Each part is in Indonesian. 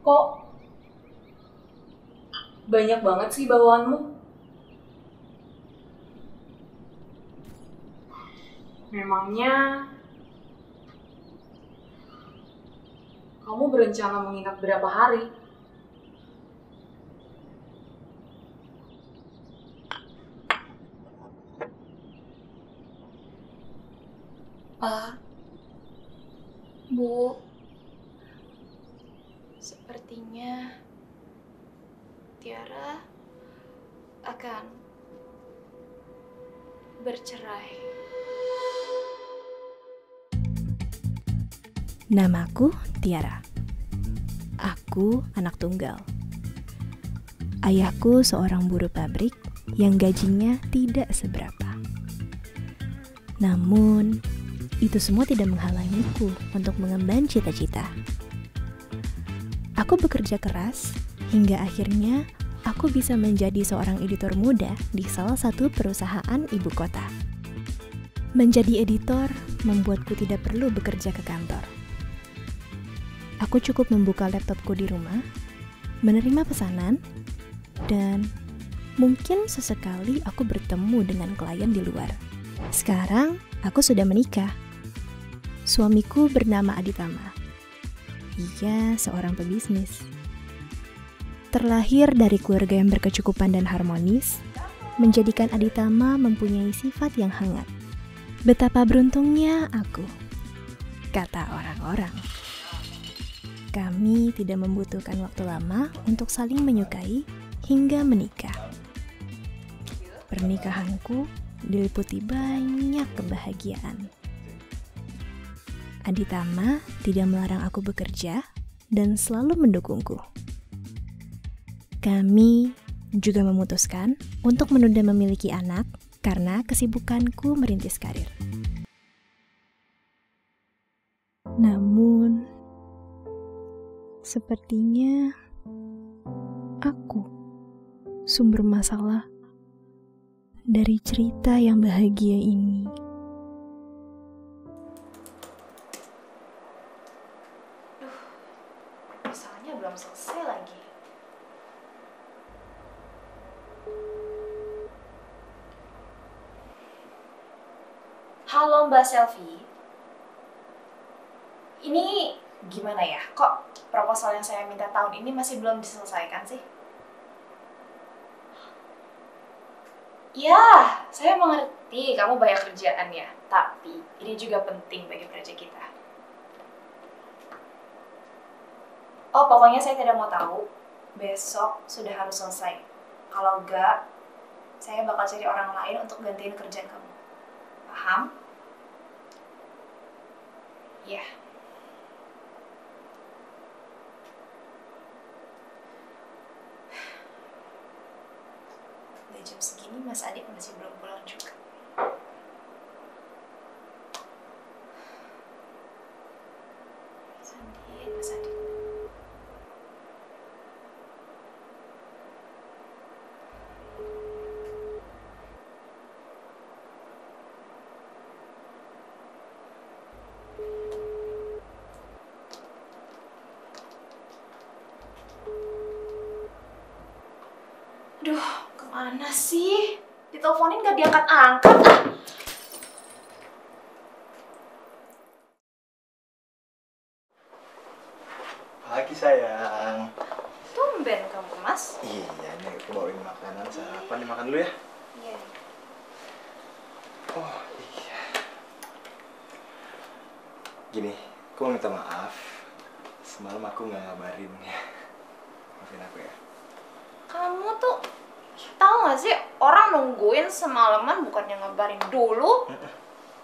Kok banyak banget sih bawaanmu? Memangnya kamu berencana menginap berapa hari? Pak, Bu, sepertinya Tiara akan bercerai. Namaku Tiara. Aku anak tunggal. Ayahku seorang buruh pabrik yang gajinya tidak seberapa. Namun, itu semua tidak menghalangiku untuk mengemban cita-cita. Aku bekerja keras hingga akhirnya aku bisa menjadi seorang editor muda di salah satu perusahaan ibu kota. Menjadi editor membuatku tidak perlu bekerja ke kantor. Aku cukup membuka laptopku di rumah, menerima pesanan, dan mungkin sesekali aku bertemu dengan klien di luar. Sekarang aku sudah menikah. Suamiku bernama Aditama. Ia seorang pebisnis. Terlahir dari keluarga yang berkecukupan dan harmonis, menjadikan Aditama mempunyai sifat yang hangat. Betapa beruntungnya aku, kata orang-orang. Kami tidak membutuhkan waktu lama untuk saling menyukai hingga menikah. Pernikahanku diliputi banyak kebahagiaan. Aditama tidak melarang aku bekerja dan selalu mendukungku. Kami juga memutuskan untuk menunda memiliki anak karena kesibukanku merintis karir. Namun, sepertinya aku sumber masalah dari cerita yang bahagia ini. Misalnya belum selesai lagi. Halo Mbak Selfie. Ini gimana ya? Kok proposal yang saya minta tahun ini masih belum diselesaikan sih? Ya, saya mengerti kamu banyak kerjaan ya. Tapi ini juga penting bagi proyek kita. Oh, pokoknya saya tidak mau tahu. Besok sudah harus selesai. Kalau enggak, saya bakal cari orang lain untuk gantiin kerjaan kamu. Paham? Ya. Udah jam segini Mas Adit masih belum pulang juga. Mas Adit. Aduh, kemana sih? Diteleponin gak diangkat-angkat ah. Pagi sayang. Tumben kamu, Mas. Iya nih, aku bawain makanan sarapan, dimakan dulu ya. Iya. Oh iya. Gini, aku mau minta maaf. Semalam aku nggak ngabarin ya. Maafin aku ya. Kamu tuh tahu gak sih orang nungguin semalaman bukannya ngabarin dulu?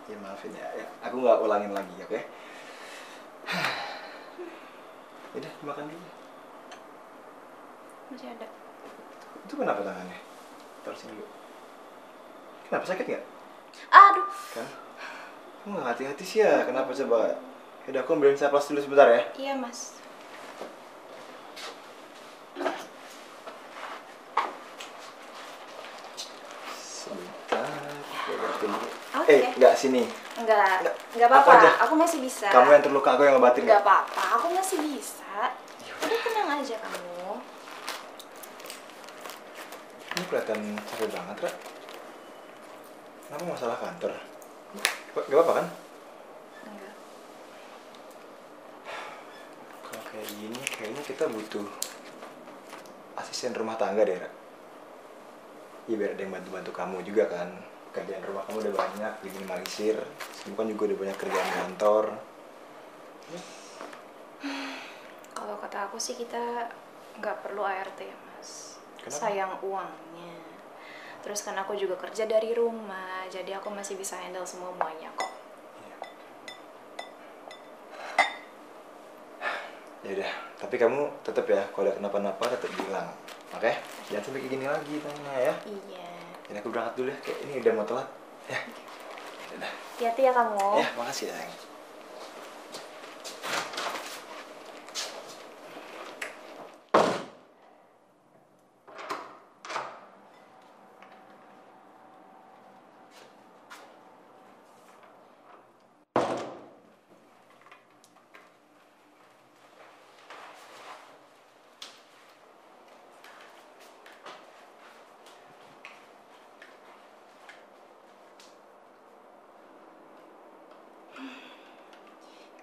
Ya maafin ya. Aku nggak ulangin lagi, oke? Udah, makan dulu. Masih ada. Itu kenapa tangannya? Taruh sini dulu. Kenapa, sakit nggak? Aduh. Kan? Kamu nggak hati-hati sih ya? Kenapa coba? Yaudah, aku ambilin saplas dulu sebentar ya. Iya, Mas. Sebentar, aku obatin dulu. Oke. Nggak sini. Enggak Apa apa-apa. aja? Aku masih bisa. Kamu yang terluka, aku yang ngobatin Enggak apa-apa. Aku masih bisa. Udah tenang aja kamu. Ini kelihatan capek banget, Ra. Kenapa masalah kantor? Gak apa-apa kan? Enggak. Kalau kayak gini, kayaknya kita butuh asisten rumah tangga deh, Ra. Ya biar ada yang bantu-bantu kamu juga kan. Kerjaan rumah kamu udah banyak, diminimalisir. Kamu kan juga udah banyak kerjaan kantor. Kalau kata aku sih kita nggak perlu ART ya Mas. Kenapa? Sayang uangnya. Terus kan aku juga kerja dari rumah, jadi aku masih bisa handle semuanya kok. Ya udah, tapi kamu tetap ya, kalau ada kenapa-napa tetap bilang, oke? Jangan sampai kayak gini lagi tanya ya. Iya. Jadi aku berangkat dulu ya, kayak ini udah mau telat. Ya, udah. Hati-hati ya kamu. Ya, makasih ya.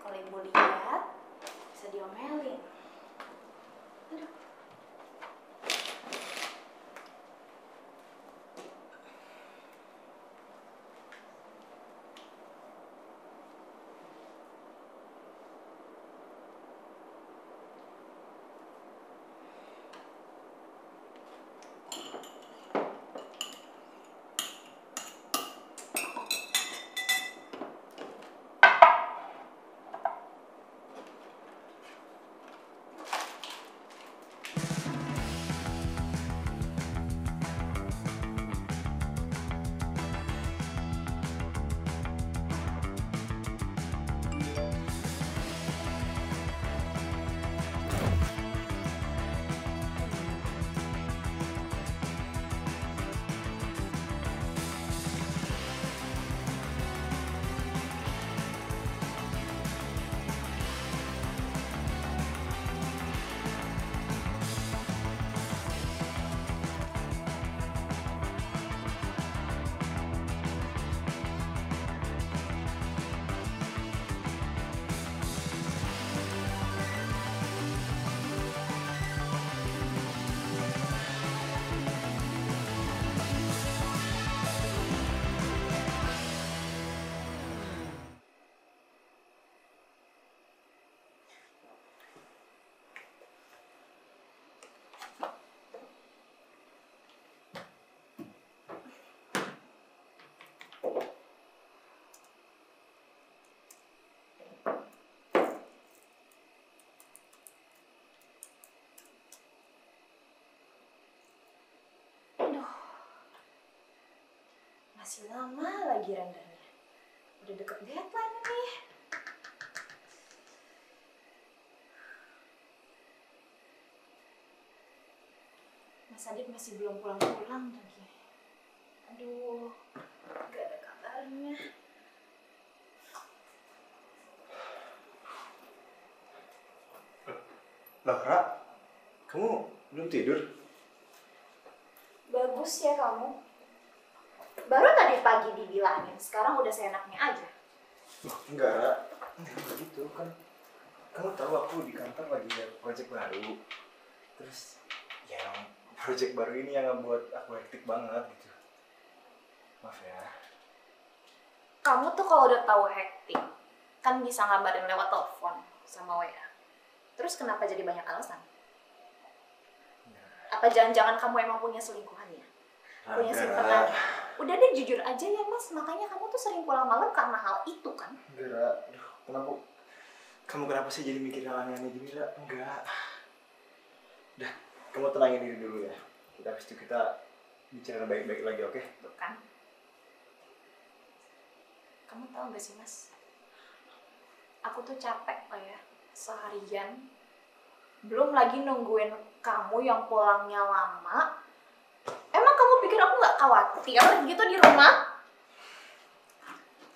Kalau ibu lihat, bisa diomelin. Aduh. Masih lama lagi rendernya. Udah deket deadline nih. Mas Adit masih belum pulang-pulang lagi. Aduh, gak ada kabarnya. Laura, kamu belum tidur? Bagus ya kamu. Baru tadi pagi dibilangin, sekarang udah seenaknya aja. Loh, enggak, Ra. Enggak gitu kan. Kamu tahu aku di kantor lagi ada project baru. Terus, ya emang project baru ini yang ngebuat aku hektik banget gitu. Maaf ya. Kamu tuh kalau udah tahu hektik, kan bisa ngabarin lewat telepon sama WA. Terus kenapa jadi banyak alasan? Apa jangan-jangan kamu emang punya selingkuhan ya? Punya simpenan? Udah deh jujur aja ya Mas, makanya kamu tuh sering pulang malam karena hal itu kan? Enggak, Ra. Aduh, kenapa sih jadi mikir hal aneh-aneh gini, Ra? Enggak. Udah, kamu tenangin diri dulu ya. Habis itu kita bicara baik-baik lagi, oke? Tuh kan. Kamu tahu gak sih Mas? Aku tuh capek lah ya, seharian. Belum lagi nungguin kamu yang pulangnya lama. Emang kamu pikir aku gak khawatir gitu di rumah?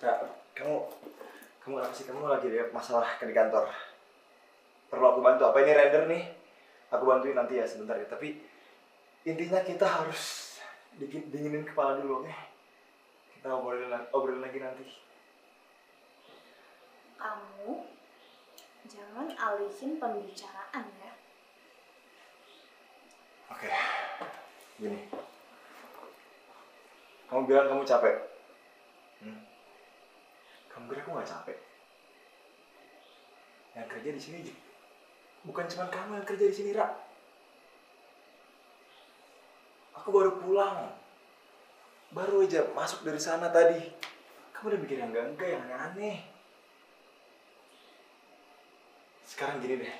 Kak, kamu apa sih? Kamu lagi lihat masalah di kantor. Perlu aku bantu? Apa ini render nih? Aku bantuin nanti ya sebentar ya. Tapi intinya kita harus dinginin kepala dulu, oke? Kita obrolin lagi nanti. Kamu jangan alihin pembicaraan ya. Oke, gini. Kamu bilang kamu capek. Kamu kira aku nggak capek? Yang kerja di sini bukan cuma kamu yang kerja di sini, Ra. Aku baru pulang. Baru aja masuk dari sana tadi. Kamu udah bikin yang enggak yang aneh-aneh. Sekarang gini deh.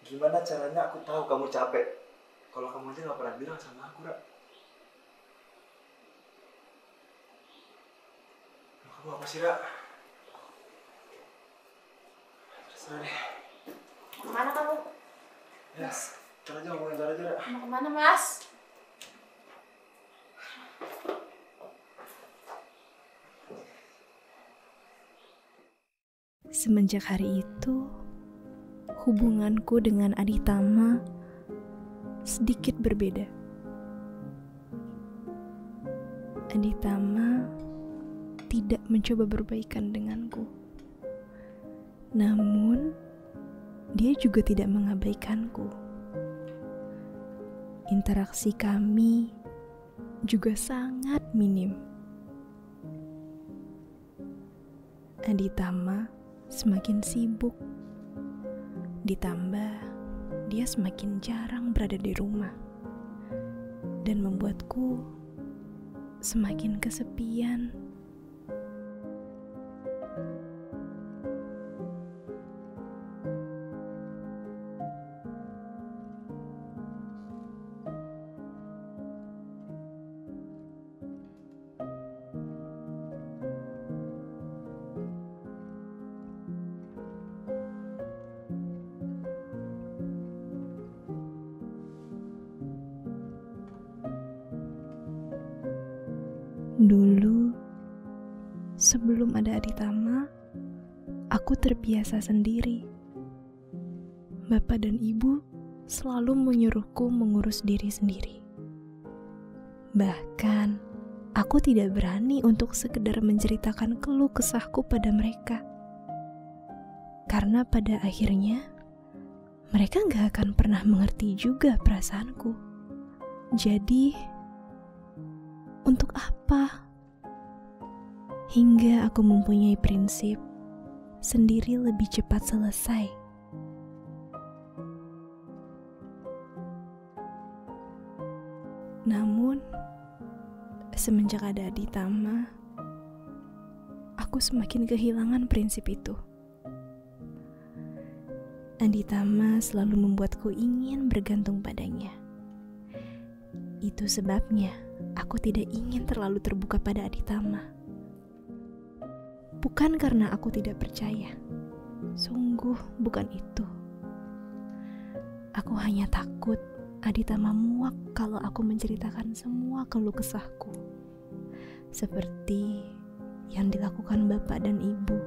Gimana caranya aku tahu kamu capek? Kalau kamu aja nggak pernah bilang sama aku, Ra. Kamu apa sih, Ra? Terserah deh. Mau kemana kamu? Ya, ntar aja ngomongin ntar aja, Ra. Mau kemana, Mas? Semenjak hari itu, hubunganku dengan Aditama sedikit berbeda. Aditama tidak mencoba berbaikan denganku. Namun, dia juga tidak mengabaikanku. Interaksi kami juga sangat minim. Aditama semakin sibuk. Ditambah, dia semakin jarang berada di rumah. Dan membuatku semakin kesepian. Dulu, sebelum ada Aditama, aku terbiasa sendiri. Bapak dan ibu selalu menyuruhku mengurus diri sendiri. Bahkan, aku tidak berani untuk sekedar menceritakan keluh kesahku pada mereka. Karena pada akhirnya, mereka gak akan pernah mengerti juga perasaanku. Jadi, untuk apa? Hingga aku mempunyai prinsip sendiri lebih cepat selesai. Namun, semenjak ada Aditama, aku semakin kehilangan prinsip itu. Aditama selalu membuatku ingin bergantung padanya. Itu sebabnya aku tidak ingin terlalu terbuka pada Aditama. Bukan karena aku tidak percaya. Sungguh bukan itu. Aku hanya takut Aditama muak kalau aku menceritakan semua keluh kesahku. Seperti yang dilakukan bapak dan ibu.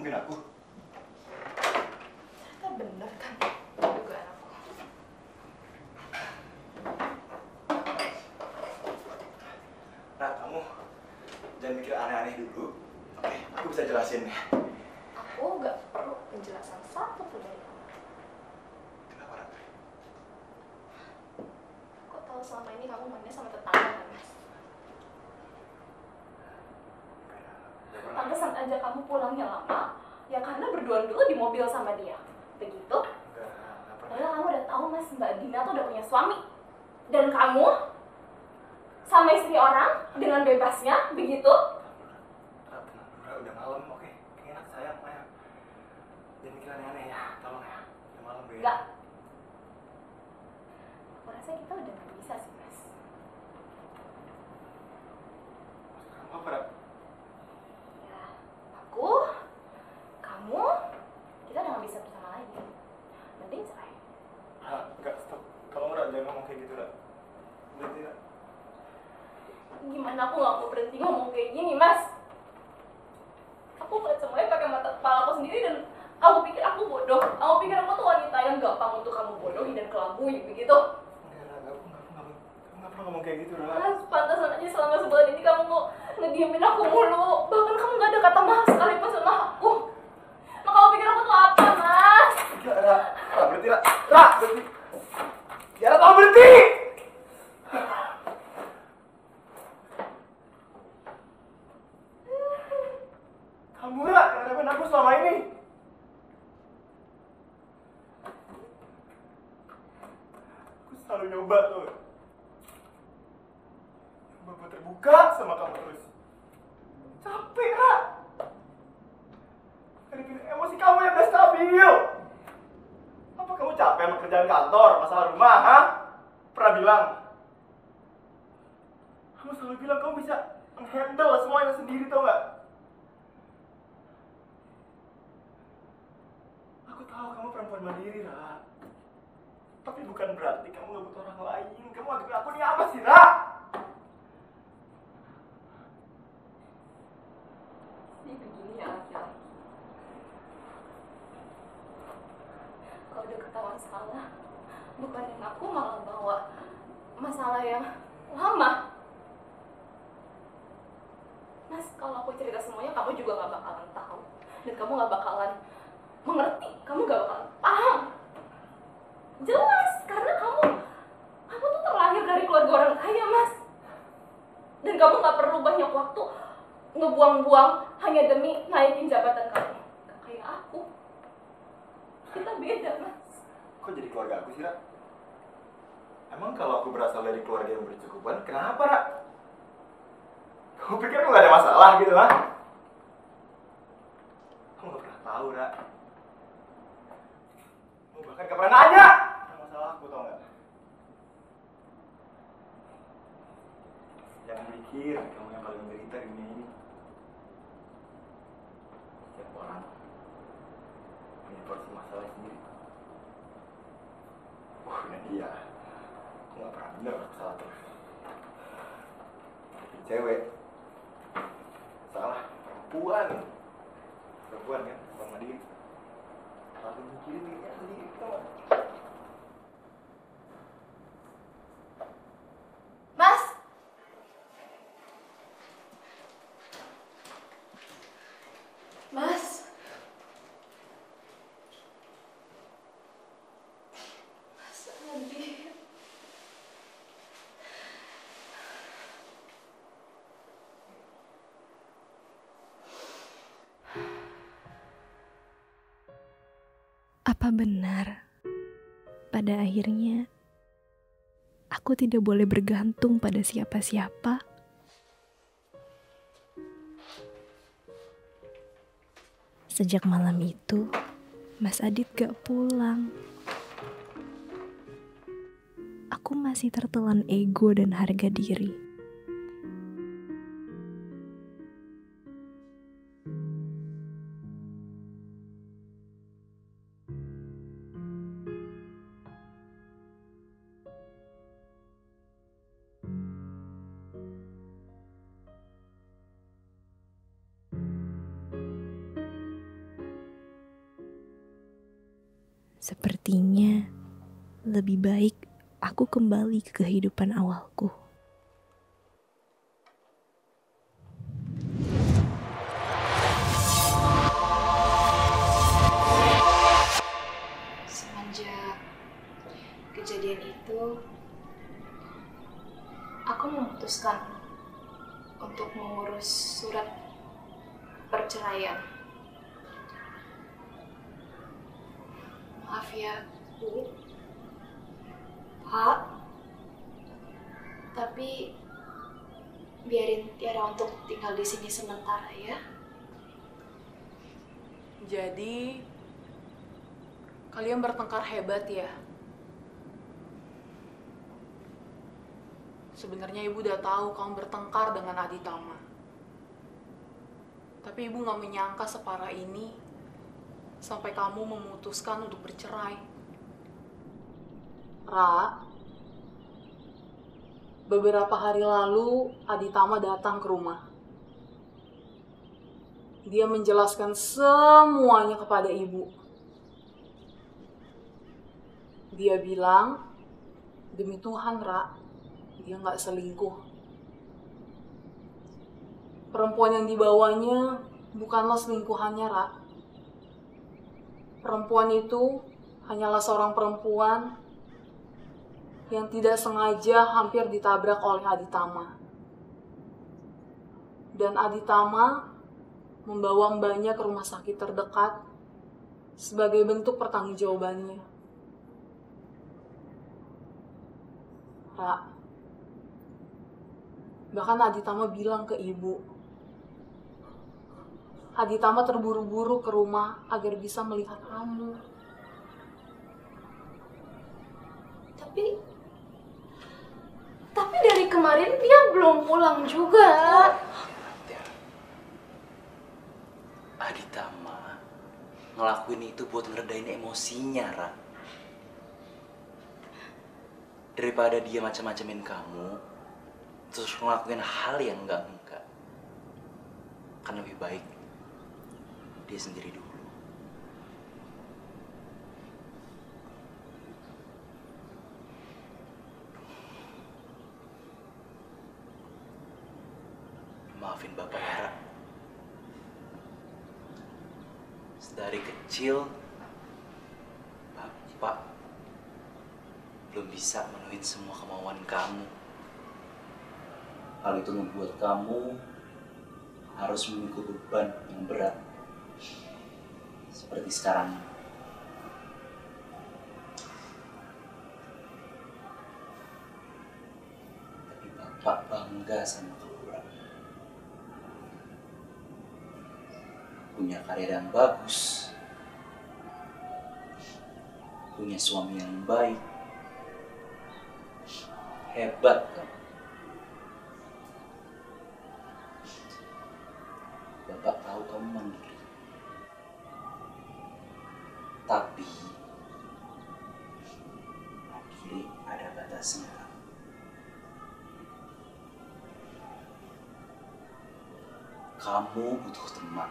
nungguin aku? Ternyata bener kan dugaan aku. Ra, kamu jangan mikir aneh-aneh dulu. Oke, aku bisa jelasin. Aku nggak perlu penjelasan satu pun dari kamu. Kenapa, Ra? Aku tahu selama ini kamu mainnya sama tetangga kan, Mas? Pantesan aja kamu pulangnya lama, ya karena berduaan dulu di mobil sama dia. Begitu? Enggak pernah. Padahal kamu udah tahu Mas, Mbak Dina tuh udah punya suami. Dan kamu sama istri orang dengan bebasnya, begitu? Ra, tenang dulu, Ra. Udah malam, oke? Enak sayang, Maya. Jangan mikir aneh-aneh ya, tolong ya. Udah malam, Be. Enggak. Aku rasa kita udah gak bisa sih, Mas. Apa, Ra? Ya, aku, kamu, kita udah gak bisa bersama lagi. Mending cerai. Ra, enggak, stop. Tolong, Ra, jangan ngomong kayak gitu, Ra. Berhenti, Ra. Gimana aku gak mau berhenti ngomong kayak gini, Mas? Aku ngeliat semuanya pakai mata kepala aku sendiri dan aku pikir aku bodoh. Aku pikir aku tuh wanita yang gampang untuk kamu bodohi dan kelabui, begitu? Enggak, Ra, kamu nggak pernah ngomong kayak gitu, Ra. Mas, pantasan aja selama sebulan ini kamu kok ngediemin aku mulu. Bahkan kamu gak ada kata maaf sekalipun sama aku. Nah, kamu pikir aku tuh apa, Mas? Enggak, Ra. Ra, berhenti, Ra. Ra, berhenti. Ya, Ra, tolong berhenti! Kamu, Ra, yang ngadepin aku selama ini. Aku selalu nyoba tuh. Nyoba buat terbuka sama kamu terus. Capek, Ra. Ngadepin emosi kamu yang gak stabil. Apa kamu capek sama kerjaan kantor, masalah rumah, ha? Pernah bilang? Kamu selalu bilang kamu bisa menghandle semuanya sendiri, tau gak? Aku tahu kamu perempuan mandiri, Ra. Tapi bukan berarti kamu gak butuh orang lain. Kamu anggap aku ini apa sih, Ra? Ini begini ya, laki-laki. Kalau udah ketahuan salah, bukannya aku malah bawa masalah yang lama. Mas, kalau aku cerita semuanya, kamu juga gak bakalan tahu. Dan kamu gak bakalan mengerti. Kamu gak bakalan paham. Jelas, karena kamu tuh terlahir dari keluarga orang kaya, Mas. Dan kamu gak perlu banyak waktu ngebuang-buang hanya demi naikin jabatan kamu. Gak kayak aku. Kita beda, Mas. Kok jadi keluarga aku sih, Ra? Emang kalau aku berasal dari keluarga yang berkecukupan, kenapa, Ra? Kamu pikir aku gak ada masalah gitu, ha? Kamu gak pernah tahu, Ra. Kamu bahkan gak pernah nanya tentang masalah aku, tau gak? Jangan mikir kamu yang paling menderita di dunia ini. Setiap orang punya porsi masalah sendiri. Ini dia. Aku gak pernah bener, aku salah terus. Tapi cewek salah, perempuan kan, perempuan mandiri. Selalu mikirin dirinya sendiri, tau gak? Mas! Mas! Mas, Andi. Apa benar pada akhirnya aku tidak boleh bergantung pada siapa-siapa? Sejak malam itu, Mas Adit gak pulang. Aku masih tertelan ego dan harga diri. Sepertinya lebih baik aku kembali ke kehidupan awalku. Semenjak kejadian itu, aku memutuskan untuk mengurus surat perceraian. Maaf ya, Bu, Pak, tapi biarin Tiara untuk tinggal di sini sementara ya. Jadi, kalian bertengkar hebat ya? Sebenarnya ibu udah tahu kamu bertengkar dengan Aditama. Tapi ibu gak menyangka separah ini sampai kamu memutuskan untuk bercerai. Ra, beberapa hari lalu Aditama datang ke rumah. Dia menjelaskan semuanya kepada ibu. Dia bilang, demi Tuhan, Ra, dia nggak selingkuh. Perempuan yang dibawanya bukanlah selingkuhannya, Ra. Perempuan itu hanyalah seorang perempuan yang tidak sengaja hampir ditabrak oleh Aditama. Dan Aditama membawa mbaknya ke rumah sakit terdekat sebagai bentuk pertanggungjawabannya. Ra, bahkan Aditama bilang ke ibu, Aditama terburu-buru ke rumah agar bisa melihat kamu. Tapi dari kemarin dia belum pulang juga. Aditama ngelakuin itu buat ngeredain emosinya, Ra. Daripada dia macam-macamin kamu, terus ngelakuin hal yang enggak, kan lebih baik dia sendiri dulu. Maafin Bapak ya, Ra. Dari kecil, Bapak belum bisa menuhin semua kemauan kamu. Hal itu membuat kamu harus memikul beban yang berat. Seperti sekarang. Tapi Bapak bangga sama kamu. Punya karir yang bagus, punya suami yang baik, hebat kan? Bapak tahu kamu mandiri, tapi mandiri ada batasnya. Kamu butuh teman.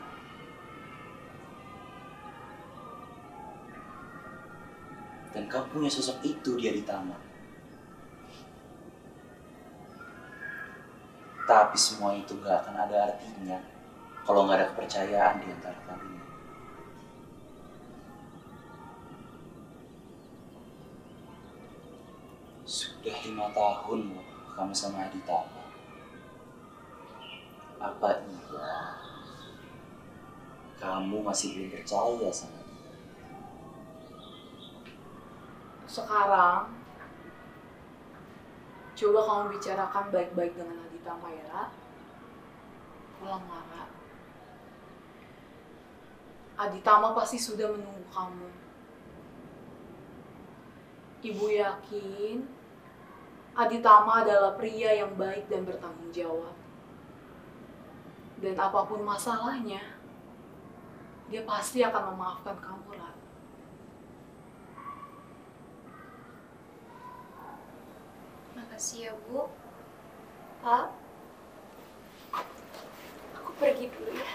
Dan kamu punya sosok itu di Aditama. Tapi semua itu gak akan ada artinya kalau gak ada kepercayaan di antara kalian. Sudah 5 tahun loh kamu sama Aditama. Apa iya kamu masih belum percaya sama dia? Sekarang, coba kamu bicarakan baik-baik dengan Aditama ya, Ra. Pulang, Ra. Aditama pasti sudah menunggu kamu. Ibu yakin Aditama adalah pria yang baik dan bertanggung jawab. Dan apapun masalahnya, dia pasti akan memaafkan kamu, Ra. Makasih ya, Bu. Pak, aku pergi dulu ya.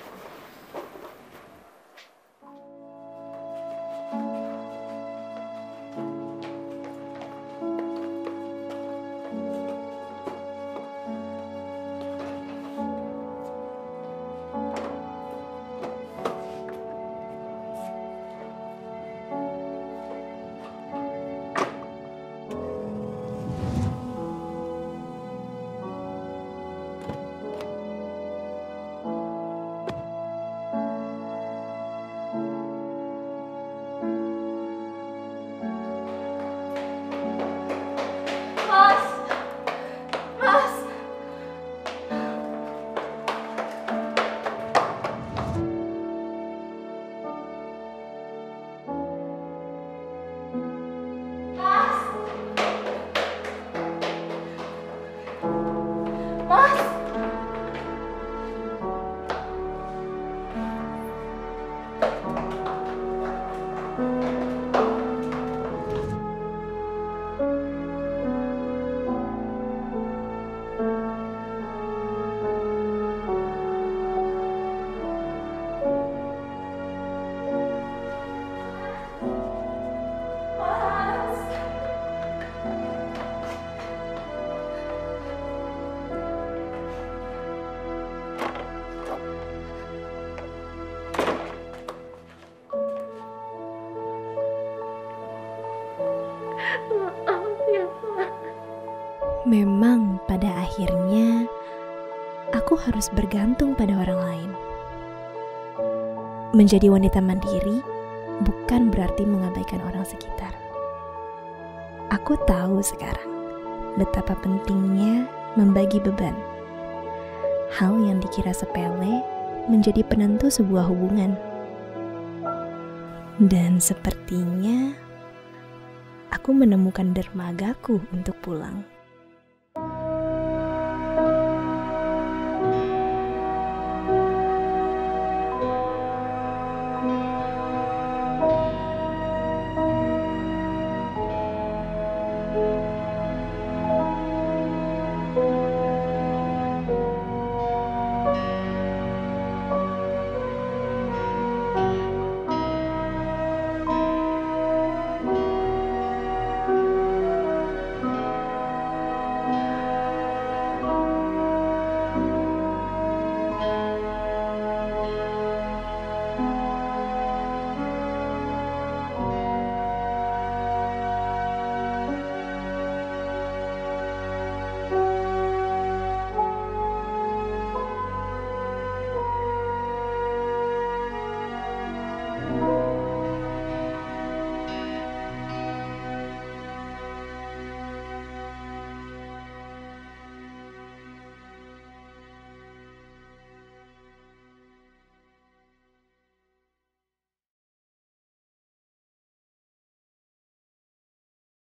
Memang pada akhirnya aku harus bergantung pada orang lain. Menjadi wanita mandiri bukan berarti mengabaikan orang sekitar. Aku tahu sekarang betapa pentingnya membagi beban. Hal yang dikira sepele menjadi penentu sebuah hubungan. Dan sepertinya aku menemukan dermagaku untuk pulang.